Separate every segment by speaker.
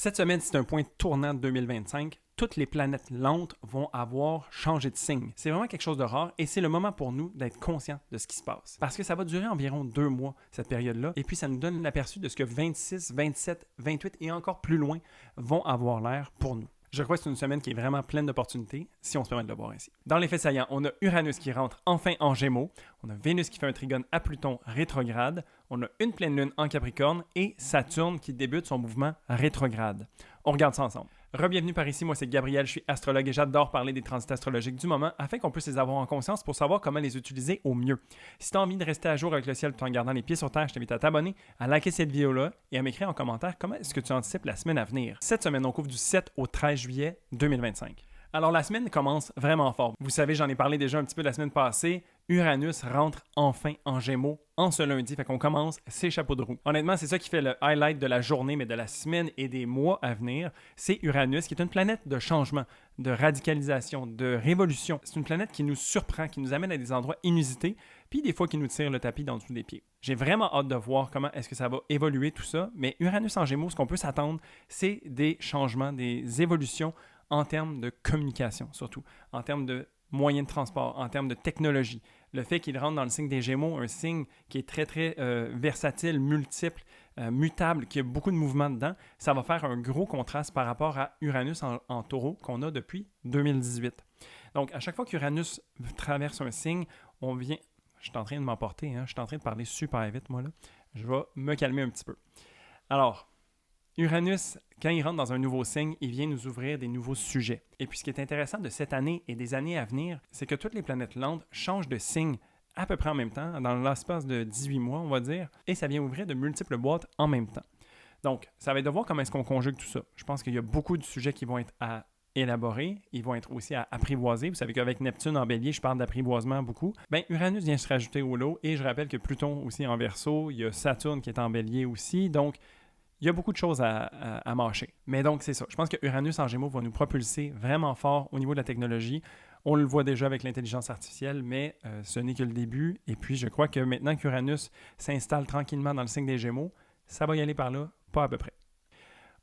Speaker 1: Cette semaine, c'est un point tournant de 2025. Toutes les planètes lentes vont avoir changé de signe. C'est vraiment quelque chose de rare et c'est le moment pour nous d'être conscients de ce qui se passe. Parce que ça va durer environ 2 mois, cette période-là, et puis ça nous donne l'aperçu de ce que 26, 27, 28 et encore plus loin vont avoir l'air pour nous. Je crois que c'est une semaine qui est vraiment pleine d'opportunités, si on se permet de le voir ainsi. Dans les faits saillants, on a Uranus qui rentre enfin en Gémeaux, on a Vénus qui fait un trigone à Pluton rétrograde, on a une pleine lune en Capricorne et Saturne qui débute son mouvement rétrograde. On regarde ça ensemble. Re-bienvenue par ici, moi c'est Gabriel, je suis astrologue et j'adore parler des transits astrologiques du moment afin qu'on puisse les avoir en conscience pour savoir comment les utiliser au mieux. Si tu as envie de rester à jour avec le ciel tout en gardant les pieds sur terre, je t'invite à t'abonner, à liker cette vidéo-là et à m'écrire en commentaire comment est-ce que tu anticipes la semaine à venir. Cette semaine, on couvre du 7 au 13 juillet 2025. Alors la semaine commence vraiment fort. Vous savez, j'en ai parlé déjà un petit peu la semaine passée, Uranus rentre enfin en Gémeaux en ce lundi, fait qu'on commence ses chapeaux de roue. Honnêtement, c'est ça qui fait le highlight de la journée, mais de la semaine et des mois à venir. C'est Uranus, qui est une planète de changement, de radicalisation, de révolution. C'est une planète qui nous surprend, qui nous amène à des endroits inusités, puis des fois qui nous tire le tapis dans dessous des pieds. J'ai vraiment hâte de voir comment est-ce que ça va évoluer tout ça, mais Uranus en Gémeaux, ce qu'on peut s'attendre, c'est des changements, des évolutions en termes de communication, surtout, en termes de moyens de transport, en termes de technologie. Le fait qu'il rentre dans le signe des Gémeaux, un signe qui est très, très versatile, multiple, mutable, qui a beaucoup de mouvements dedans, ça va faire un gros contraste par rapport à Uranus en Taureau qu'on a depuis 2018. Donc, à chaque fois qu'Uranus traverse un signe, on vient... Je suis en train de m'emporter, je suis en train de parler super vite, moi, là. Je vais me calmer un petit peu. Alors, Uranus, quand il rentre dans un nouveau signe, il vient nous ouvrir des nouveaux sujets. Et puis ce qui est intéressant de cette année et des années à venir, c'est que toutes les planètes lentes changent de signe à peu près en même temps, dans l'espace de 18 mois, on va dire, et ça vient ouvrir de multiples boîtes en même temps. Donc, ça va être de voir comment est-ce qu'on conjugue tout ça. Je pense qu'il y a beaucoup de sujets qui vont être à élaborer, ils vont être aussi à apprivoiser. Vous savez qu'avec Neptune en Bélier, je parle d'apprivoisement beaucoup. Bien, Uranus vient se rajouter au lot, et je rappelle que Pluton aussi en Verseau, il y a Saturne qui est en Bélier aussi, donc il y a beaucoup de choses à mâcher. Mais donc, c'est ça. Je pense que Uranus en Gémeaux va nous propulser vraiment fort au niveau de la technologie. On le voit déjà avec l'intelligence artificielle, mais ce n'est que le début. Et puis, je crois que maintenant qu'Uranus s'installe tranquillement dans le signe des Gémeaux, ça va y aller par là, pas à peu près.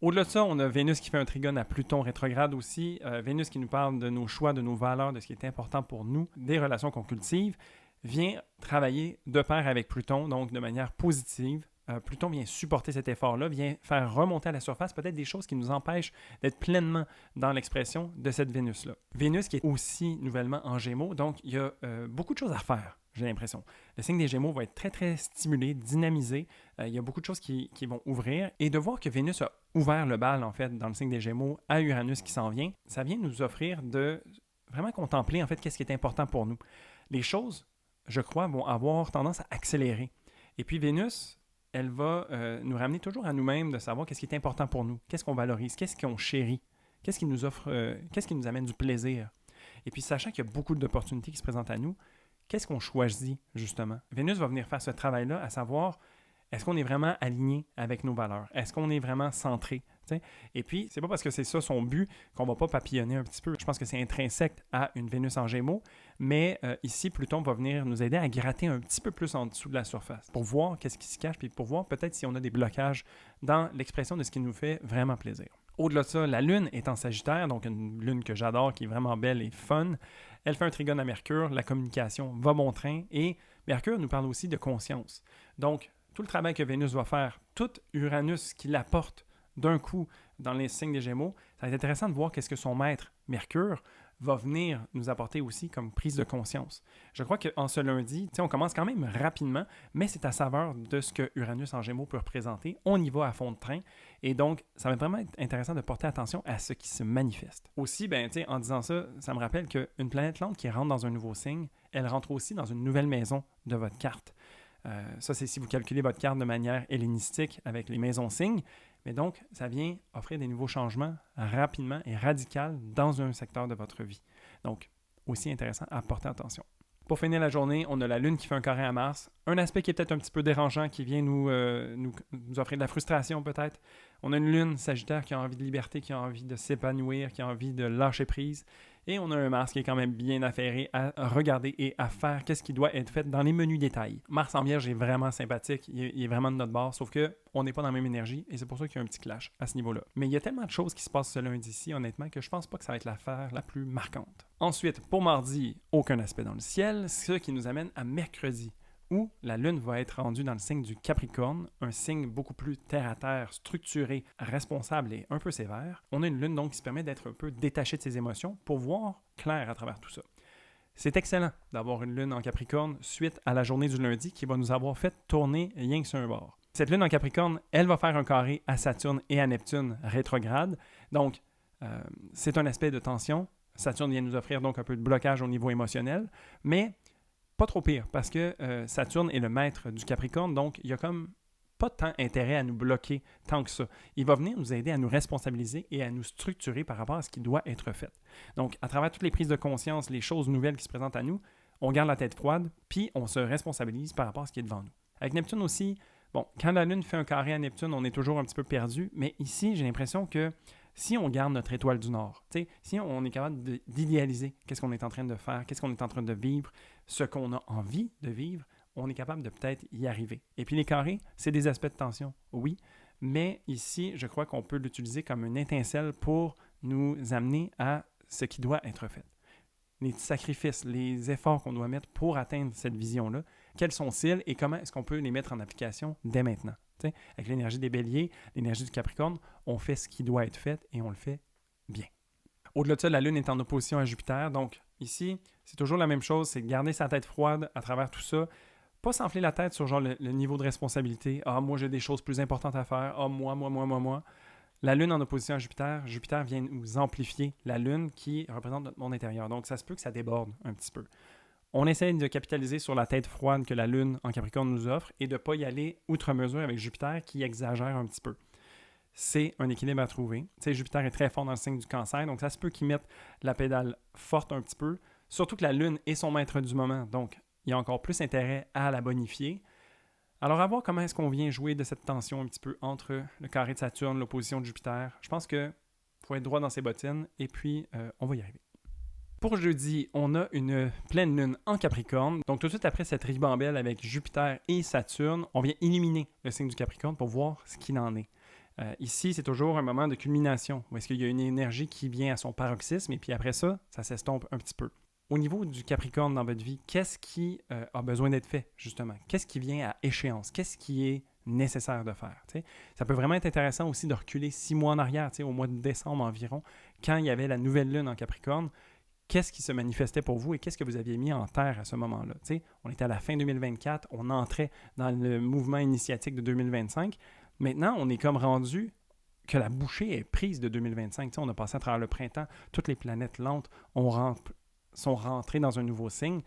Speaker 1: Au-delà de ça, on a Vénus qui fait un trigone à Pluton rétrograde aussi. Vénus qui nous parle de nos choix, de nos valeurs, de ce qui est important pour nous, des relations qu'on cultive, vient travailler de pair avec Pluton, donc de manière positive. Pluton vient supporter cet effort-là, vient faire remonter à la surface peut-être des choses qui nous empêchent d'être pleinement dans l'expression de cette Vénus-là. Vénus qui est aussi nouvellement en Gémeaux, donc il y a beaucoup de choses à faire, j'ai l'impression. Le signe des Gémeaux va être très, très stimulé, dynamisé. Il y a beaucoup de choses qui vont ouvrir. Et de voir que Vénus a ouvert le bal, en fait, dans le signe des Gémeaux à Uranus qui s'en vient, ça vient nous offrir de vraiment contempler, en fait, qu'est-ce qui est important pour nous. Les choses, je crois, vont avoir tendance à accélérer. Et puis Vénus, elle va nous ramener toujours à nous-mêmes de savoir qu'est-ce qui est important pour nous, qu'est-ce qu'on valorise, qu'est-ce qu'on chérit, qu'est-ce qui nous offre, qu'est-ce qui nous amène du plaisir. Et puis, sachant qu'il y a beaucoup d'opportunités qui se présentent à nous, qu'est-ce qu'on choisit, justement? Vénus va venir faire ce travail-là, à savoir, est-ce qu'on est vraiment aligné avec nos valeurs? Est-ce qu'on est vraiment centré? T'sais? Et puis, c'est pas parce que c'est ça son but qu'on va pas papillonner un petit peu. Je pense que c'est intrinsèque à une Vénus en Gémeaux, mais ici, Pluton va venir nous aider à gratter un petit peu plus en dessous de la surface pour voir qu'est-ce qui se cache, puis pour voir peut-être si on a des blocages dans l'expression de ce qui nous fait vraiment plaisir. Au-delà de ça, la Lune est en Sagittaire, donc une Lune que j'adore, qui est vraiment belle et fun. Elle fait un trigone à Mercure, la communication va bon train, et Mercure nous parle aussi de conscience. Donc, tout le travail que Vénus va faire, tout Uranus qui l'apporte d'un coup dans les signes des Gémeaux, ça va être intéressant de voir qu'est-ce que son maître, Mercure, va venir nous apporter aussi comme prise de conscience. Je crois qu'en ce lundi, on commence quand même rapidement, mais c'est à saveur de ce que Uranus en Gémeaux peut représenter. On y va à fond de train, et donc ça va vraiment être intéressant de porter attention à ce qui se manifeste. Aussi, en disant ça, ça me rappelle qu'une planète lente qui rentre dans un nouveau signe, elle rentre aussi dans une nouvelle maison de votre carte. Ça, c'est si vous calculez votre carte de manière hellénistique avec les maisons signes. Mais donc, ça vient offrir des nouveaux changements rapidement et radicaux dans un secteur de votre vie. Donc, aussi intéressant à porter attention. Pour finir la journée, on a la Lune qui fait un carré à Mars. Un aspect qui est peut-être un petit peu dérangeant, qui vient nous offrir de la frustration peut-être. On a une Lune Sagittaire qui a envie de liberté, qui a envie de s'épanouir, qui a envie de lâcher prise, Et on a un Mars qui est quand même bien affairé à regarder et à faire qu'est-ce qui doit être fait dans les menus détails. Mars en Vierge est vraiment sympathique, il est vraiment de notre bord, sauf qu'on n'est pas dans la même énergie et c'est pour ça qu'il y a un petit clash à ce niveau-là. Mais il y a tellement de choses qui se passent ce lundi-ci, honnêtement, que je pense pas que ça va être l'affaire la plus marquante. Ensuite, pour mardi, aucun aspect dans le ciel, ce qui nous amène à mercredi, où la Lune va être rendue dans le signe du Capricorne, un signe beaucoup plus terre-à-terre, structuré, responsable et un peu sévère. On a une Lune donc qui se permet d'être un peu détachée de ses émotions pour voir clair à travers tout ça. C'est excellent d'avoir une Lune en Capricorne suite à la journée du lundi qui va nous avoir fait tourner rien que sur un bord. Cette Lune en Capricorne, elle va faire un carré à Saturne et à Neptune rétrograde. Donc, c'est un aspect de tension. Saturne vient nous offrir donc un peu de blocage au niveau émotionnel, mais pas trop pire, parce que Saturne est le maître du Capricorne, donc il n'y a comme pas tant intérêt à nous bloquer tant que ça. Il va venir nous aider à nous responsabiliser et à nous structurer par rapport à ce qui doit être fait. Donc, à travers toutes les prises de conscience, les choses nouvelles qui se présentent à nous, on garde la tête froide, puis on se responsabilise par rapport à ce qui est devant nous. Avec Neptune aussi, bon, quand la Lune fait un carré à Neptune, on est toujours un petit peu perdu, mais ici, j'ai l'impression que si on garde notre étoile du Nord, si on est capable d'idéaliser qu'est-ce qu'on est en train de faire, qu'est-ce qu'on est en train de vivre, ce qu'on a envie de vivre, on est capable de peut-être y arriver. Et puis les carrés, c'est des aspects de tension, oui, mais ici, je crois qu'on peut l'utiliser comme une étincelle pour nous amener à ce qui doit être fait. Les sacrifices, les efforts qu'on doit mettre pour atteindre cette vision-là, quels sont-ils et comment est-ce qu'on peut les mettre en application dès maintenant? Avec l'énergie des béliers, l'énergie du Capricorne, on fait ce qui doit être fait et on le fait bien. Au-delà de ça, la Lune est en opposition à Jupiter, donc ici, c'est toujours la même chose, c'est garder sa tête froide à travers tout ça, pas s'enfler la tête sur genre le niveau de responsabilité. « Ah, moi j'ai des choses plus importantes à faire. Ah, moi. » La Lune en opposition à Jupiter, Jupiter vient nous amplifier la Lune qui représente notre monde intérieur, donc ça se peut que ça déborde un petit peu. On essaie de capitaliser sur la tête froide que la Lune en Capricorne nous offre et de ne pas y aller outre mesure avec Jupiter qui exagère un petit peu. C'est un équilibre à trouver. Jupiter est très fort dans le signe du Cancer, donc ça se peut qu'il mette la pédale forte un petit peu, surtout que la Lune est son maître du moment, donc il y a encore plus intérêt à la bonifier. Alors à voir comment est-ce qu'on vient jouer de cette tension un petit peu entre le carré de Saturne, l'opposition de Jupiter. Je pense qu'il faut être droit dans ses bottines et puis on va y arriver. Pour jeudi, on a une pleine lune en Capricorne. Donc tout de suite après cette ribambelle avec Jupiter et Saturne, on vient illuminer le signe du Capricorne pour voir ce qu'il en est. Ici, c'est toujours un moment de culmination où est-ce qu'il y a une énergie qui vient à son paroxysme et puis après ça, ça s'estompe un petit peu. Au niveau du Capricorne dans votre vie, qu'est-ce qui a besoin d'être fait, justement? Qu'est-ce qui vient à échéance? Qu'est-ce qui est nécessaire de faire? T'sais? Ça peut vraiment être intéressant aussi de reculer 6 mois en arrière, au mois de décembre environ, quand il y avait la nouvelle lune en Capricorne. Qu'est-ce qui se manifestait pour vous et qu'est-ce que vous aviez mis en terre à ce moment-là? On était à la fin 2024, on entrait dans le mouvement initiatique de 2025. Maintenant, on est comme rendu que la bouchée est prise de 2025. On a passé à travers le printemps, toutes les planètes lentes sont rentrées dans un nouveau signe.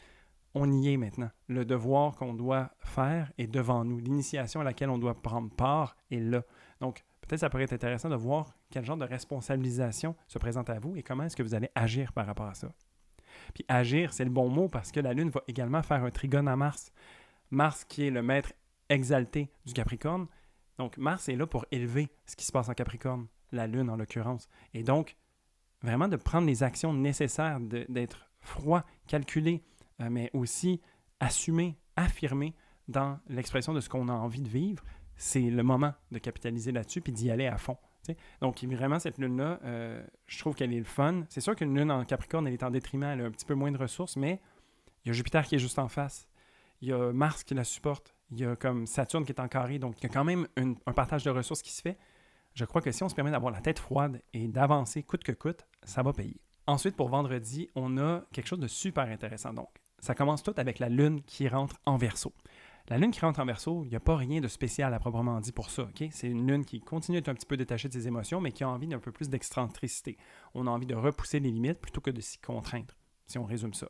Speaker 1: On y est maintenant. Le devoir qu'on doit faire est devant nous. L'initiation à laquelle on doit prendre part est là. Donc, peut-être ça pourrait être intéressant de voir quel genre de responsabilisation se présente à vous et comment est-ce que vous allez agir par rapport à ça. Puis agir, c'est le bon mot parce que la Lune va également faire un trigone à Mars. Mars qui est le maître exalté du Capricorne. Donc Mars est là pour élever ce qui se passe en Capricorne, la Lune en l'occurrence. Et donc, vraiment de prendre les actions nécessaires, d'être froid, calculé, mais aussi assumé, affirmé dans l'expression de ce qu'on a envie de vivre. C'est le moment de capitaliser là-dessus puis d'y aller à fond. T'sais. Donc, vraiment, cette lune-là, je trouve qu'elle est le fun. C'est sûr qu'une lune en Capricorne, elle est en détriment, elle a un petit peu moins de ressources, mais il y a Jupiter qui est juste en face. Il y a Mars qui la supporte. Il y a comme Saturne qui est en carré. Donc, il y a quand même un partage de ressources qui se fait. Je crois que si on se permet d'avoir la tête froide et d'avancer coûte que coûte, ça va payer. Ensuite, pour vendredi, on a quelque chose de super intéressant. Donc, ça commence tout avec la lune qui rentre en Verseau. La lune qui rentre en Verseau, il n'y a pas rien de spécial à proprement dit pour ça. Okay? C'est une lune qui continue d'être un petit peu détachée de ses émotions, mais qui a envie d'un peu plus d'excentricité. On a envie de repousser les limites plutôt que de s'y contraindre, si on résume ça.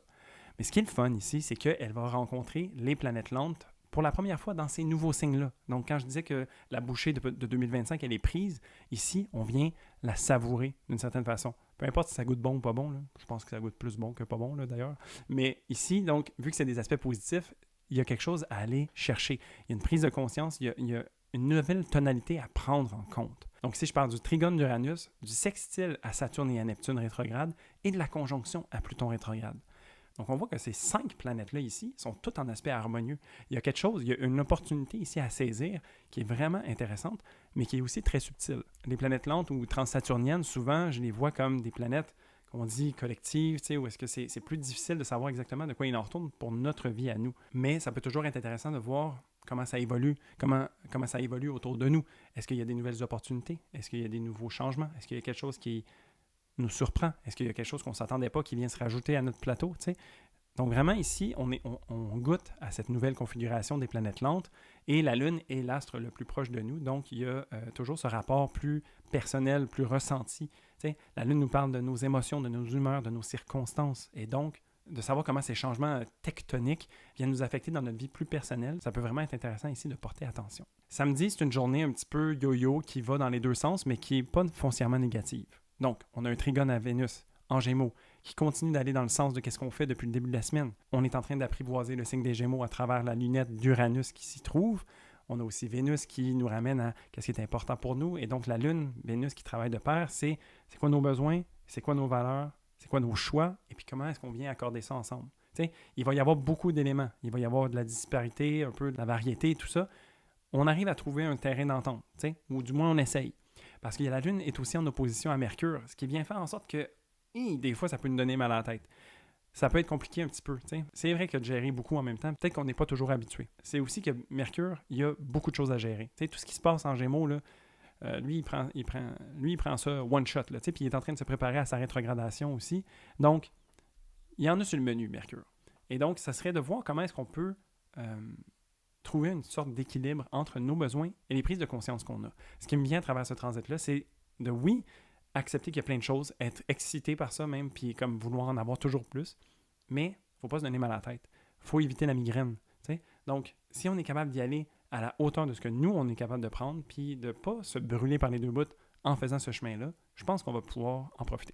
Speaker 1: Mais ce qui est le fun ici, c'est qu'elle va rencontrer les planètes lentes pour la première fois dans ces nouveaux signes-là. Donc, quand je disais que la bouchée de 2025, elle est prise, ici, on vient la savourer d'une certaine façon. Peu importe si ça goûte bon ou pas bon, là. Je pense que ça goûte plus bon que pas bon, là, d'ailleurs. Mais ici, donc, vu que c'est des aspects positifs, il y a quelque chose à aller chercher. Il y a une prise de conscience, il y a une nouvelle tonalité à prendre en compte. Donc si je parle du trigone d'Uranus, du sextile à Saturne et à Neptune rétrograde et de la conjonction à Pluton rétrograde. Donc on voit que ces 5 planètes-là ici sont toutes en aspect harmonieux. Il y a quelque chose, il y a une opportunité ici à saisir qui est vraiment intéressante, mais qui est aussi très subtile. Les planètes lentes ou transsaturniennes, souvent, je les vois comme des planètes qu'on dit collectives, où est-ce que c'est plus difficile de savoir exactement de quoi il en retourne pour notre vie à nous. Mais ça peut toujours être intéressant de voir comment ça évolue, comment ça évolue autour de nous. Est-ce qu'il y a des nouvelles opportunités? Est-ce qu'il y a des nouveaux changements? Est-ce qu'il y a quelque chose qui nous surprend? Est-ce qu'il y a quelque chose qu'on ne s'attendait pas qui vient se rajouter à notre plateau? Donc vraiment ici, on goûte à cette nouvelle configuration des planètes lentes et la Lune est l'astre le plus proche de nous. Donc il y a toujours ce rapport plus personnel, plus ressenti. La Lune nous parle de nos émotions, de nos humeurs, de nos circonstances et donc de savoir comment ces changements tectoniques viennent nous affecter dans notre vie plus personnelle. Ça peut vraiment être intéressant ici de porter attention. Samedi, c'est une journée un petit peu yo-yo qui va dans les deux sens mais qui n'est pas foncièrement négative. Donc, on a un trigone à Vénus en Gémeaux qui continue d'aller dans le sens de ce qu'on fait depuis le début de la semaine. On est en train d'apprivoiser le signe des Gémeaux à travers la lunette d'Uranus qui s'y trouve. On a aussi Vénus qui nous ramène à ce qui est important pour nous. Et donc, la Lune, Vénus qui travaille de pair, c'est quoi nos besoins, c'est quoi nos valeurs, c'est quoi nos choix, et puis comment est-ce qu'on vient accorder ça ensemble. Il va y avoir beaucoup d'éléments. Il va y avoir de la disparité, un peu de la variété, tout ça. On arrive à trouver un terrain d'entente, ou du moins on essaye. Parce que la Lune est aussi en opposition à Mercure, ce qui vient faire en sorte que des fois, ça peut nous donner mal à la tête. Ça peut être compliqué un petit peu. C'est vrai que de gérer beaucoup en même temps, peut-être qu'on n'est pas toujours habitué. C'est aussi que Mercure, il y a beaucoup de choses à gérer. Tout ce qui se passe en Gémeaux, là, lui, il prend ça one shot, là, puis il est en train de se préparer à sa rétrogradation aussi. Donc, il y en a sur le menu, Mercure. Et donc, ça serait de voir comment est-ce qu'on peut trouver une sorte d'équilibre entre nos besoins et les prises de conscience qu'on a. Ce qui me vient à travers ce transit-là, c'est de, oui, accepter qu'il y a plein de choses, être excité par ça même, puis comme vouloir en avoir toujours plus, mais il ne faut pas se donner mal à la tête. Il faut éviter la migraine. Donc, si on est capable d'y aller à la hauteur de ce que nous, on est capable de prendre, puis de ne pas se brûler par les deux bouts en faisant ce chemin-là, je pense qu'on va pouvoir en profiter.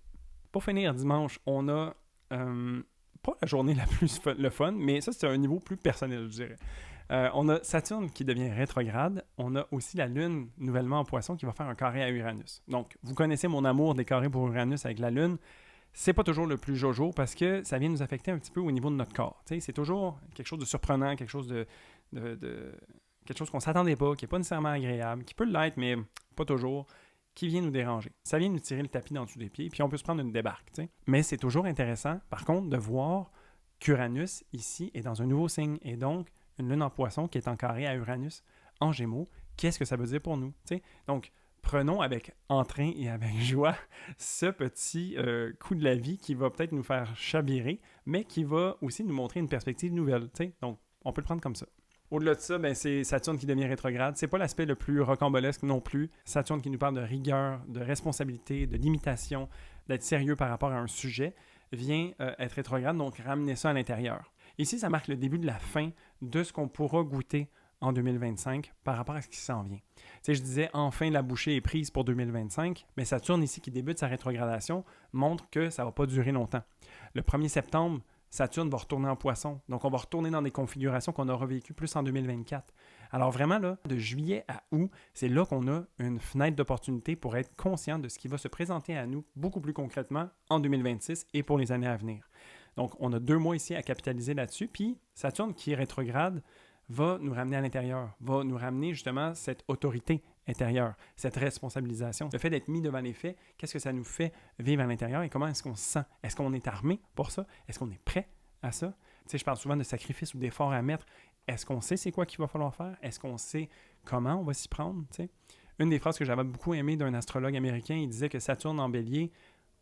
Speaker 1: Pour finir, dimanche, on a pas la journée la plus le fun, mais ça, c'est un niveau plus personnel, je dirais. On a Saturne qui devient rétrograde. On a aussi la Lune nouvellement en Poisson qui va faire un carré à Uranus. Donc, vous connaissez mon amour des carrés pour Uranus avec la Lune. C'est pas toujours le plus jojo parce que ça vient nous affecter un petit peu au niveau de notre corps. C'est toujours quelque chose de surprenant, quelque chose quelque chose qu'on s'attendait pas, qui n'est pas nécessairement agréable, qui peut l'être, mais pas toujours, qui vient nous déranger. Ça vient nous tirer le tapis dans dessous des pieds, puis on peut se prendre une débarque. Mais c'est toujours intéressant, par contre, de voir qu'Uranus, ici, est dans un nouveau signe. Et donc, une lune en Poisson qui est en carré à Uranus en Gémeaux, qu'est-ce que ça veut dire pour nous? Donc, prenons avec entrain et avec joie ce petit coup de la vie qui va peut-être nous faire chavirer, mais qui va aussi nous montrer une perspective nouvelle. Donc, on peut le prendre comme ça. Au-delà de ça, c'est Saturne qui devient rétrograde. C'est pas l'aspect le plus rocambolesque non plus. Saturne qui nous parle de rigueur, de responsabilité, de limitation, d'être sérieux par rapport à un sujet, vient être rétrograde, donc ramener ça à l'intérieur. Ici, ça marque le début de la fin de ce qu'on pourra goûter en 2025 par rapport à ce qui s'en vient. Je disais, enfin, la bouchée est prise pour 2025, mais Saturne ici qui débute sa rétrogradation montre que ça ne va pas durer longtemps. Le 1er septembre, Saturne va retourner en Poisson, donc on va retourner dans des configurations qu'on aura vécues plus en 2024. Alors vraiment, là, de juillet à août, c'est là qu'on a une fenêtre d'opportunité pour être conscient de ce qui va se présenter à nous beaucoup plus concrètement en 2026 et pour les années à venir. Donc, on a 2 mois ici à capitaliser là-dessus. Puis, Saturne qui est rétrograde va nous ramener à l'intérieur, va nous ramener justement cette autorité intérieure, cette responsabilisation. Le fait d'être mis devant les faits, qu'est-ce que ça nous fait vivre à l'intérieur et comment est-ce qu'on se sent? Est-ce qu'on est armé pour ça? Est-ce qu'on est prêt à ça? Je parle souvent de sacrifices ou d'efforts à mettre. Est-ce qu'on sait c'est quoi qu'il va falloir faire? Est-ce qu'on sait comment on va s'y prendre? Une des phrases que j'avais beaucoup aimées d'un astrologue américain, il disait que Saturne en Bélier,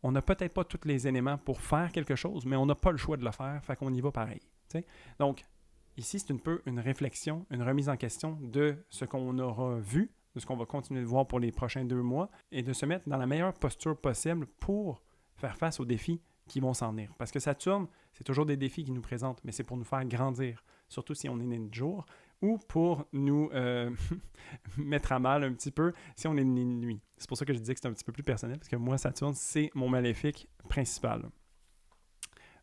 Speaker 1: on n'a peut-être pas tous les éléments pour faire quelque chose, mais on n'a pas le choix de le faire, fait qu'on y va pareil. Donc, ici, c'est un peu une réflexion, une remise en question de ce qu'on aura vu, de ce qu'on va continuer de voir pour les prochains 2 mois, et de se mettre dans la meilleure posture possible pour faire face aux défis qui vont s'en venir. Parce que Saturne, c'est toujours des défis qu'il nous présente, mais c'est pour nous faire grandir, surtout si on est né de jour, ou pour nous mettre à mal un petit peu si on est né de nuit. C'est pour ça que je disais que c'est un petit peu plus personnel, parce que moi, Saturne, c'est mon maléfique principal.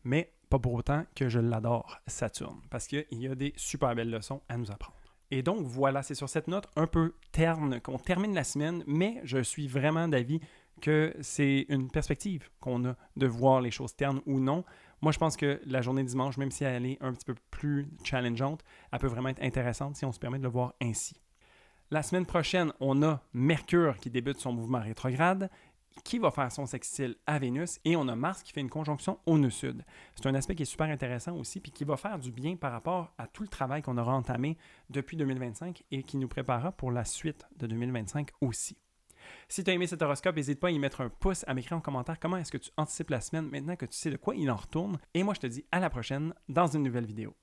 Speaker 1: Mais pas pour autant que je l'adore, Saturne, parce qu'il y a des super belles leçons à nous apprendre. Et donc voilà, c'est sur cette note un peu terne qu'on termine la semaine, mais je suis vraiment d'avis que c'est une perspective qu'on a de voir les choses ternes ou non. Moi, je pense que la journée dimanche, même si elle est un petit peu plus challengeante, elle peut vraiment être intéressante si on se permet de le voir ainsi. La semaine prochaine, on a Mercure qui débute son mouvement rétrograde, qui va faire son sextile à Vénus, et on a Mars qui fait une conjonction au nœud sud. C'est un aspect qui est super intéressant aussi, puis qui va faire du bien par rapport à tout le travail qu'on aura entamé depuis 2025 et qui nous préparera pour la suite de 2025 aussi. Si tu as aimé cet horoscope, n'hésite pas à y mettre un pouce, à m'écrire en commentaire comment est-ce que tu anticipes la semaine maintenant que tu sais de quoi il en retourne. Et moi, je te dis à la prochaine dans une nouvelle vidéo.